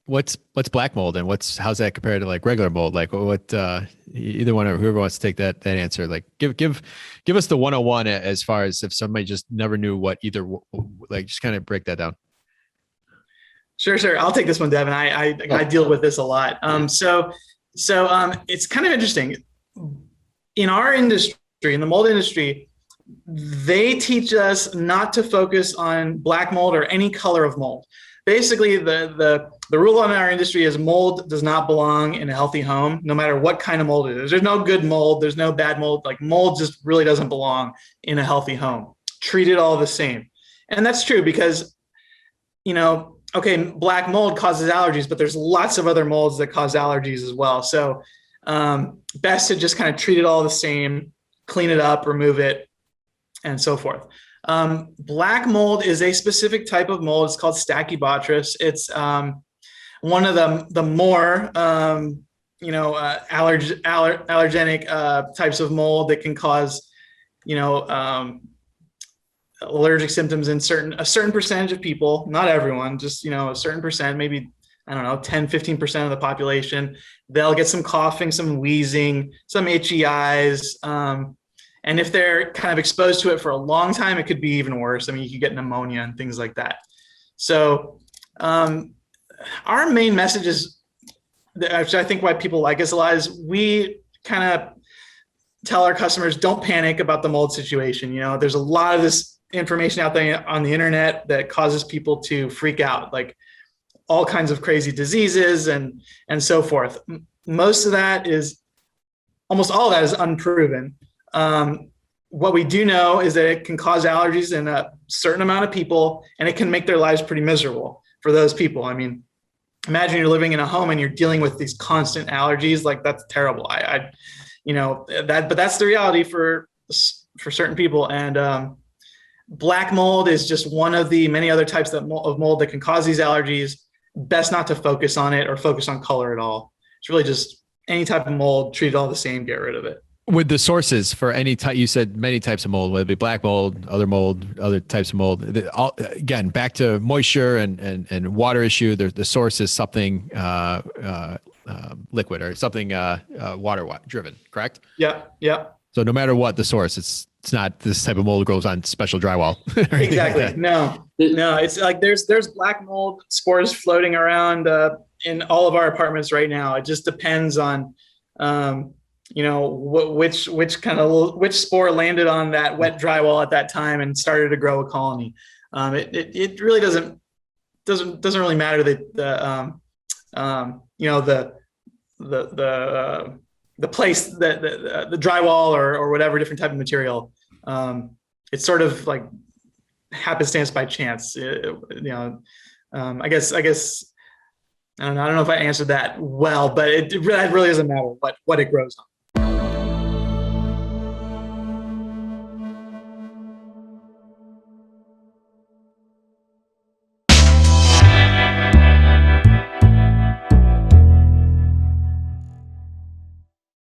what's black mold and how's that compared to like regular mold? Like what either one or whoever wants to take that answer. Like give us the 101 as far as if somebody just never knew what either, like just kind of break that down. Sure. I'll take this one, Devin. I deal with this a lot. So it's kind of interesting. In our industry, in the mold industry, they teach us not to focus on black mold or any color of mold. Basically, the rule in our industry is mold does not belong in a healthy home, no matter what kind of mold it is. There's no good mold. There's no bad mold. Like mold just really doesn't belong in a healthy home. Treat it all the same. And that's true because, okay, black mold causes allergies, but there's lots of other molds that cause allergies as well. So best to just kind of treat it all the same, clean it up, remove it, and so forth. Black mold is a specific type of mold. It's called 𝗥𝗲𝗄𝗏𝗃. It's one of the more allergenic types of mold that can cause allergic symptoms in a certain percentage of people. Not everyone, just a certain percent, maybe I don't know, 10-15% of the population. They'll get some coughing, some wheezing, some itchy eyes. And if they're kind of exposed to it for a long time, it could be even worse. I mean, you could get pneumonia and things like that. So our main message is, which I think why people like us a lot, is we kind of tell our customers, don't panic about the mold situation. There's a lot of this information out there on the internet that causes people to freak out, like all kinds of crazy diseases and so forth. Almost all of that is unproven. What we do know is that it can cause allergies in a certain amount of people, and it can make their lives pretty miserable for those people. I mean, imagine you're living in a home and you're dealing with these constant allergies. Like, that's terrible. But that's the reality for certain people. And black mold is just one of the many other types of mold that can cause these allergies. Best not to focus on it or focus on color at all. It's really just any type of mold, treat it all the same, get rid of it. With the sources for any type, you said many types of mold, whether it be black mold, other types of mold. Again, back to moisture and water issue. The source is something liquid or something water driven, correct? Yeah. So no matter what the source, it's not this type of mold grows on special drywall. Exactly. Like no. It's like there's black mold spores floating around in all of our apartments right now. It just depends on which spore landed on that wet drywall at that time and started to grow a colony. It really doesn't really matter the place, the drywall or whatever different type of material. It's sort of like happenstance by chance. I guess I don't know if I answered that well, but it really doesn't matter what it grows on.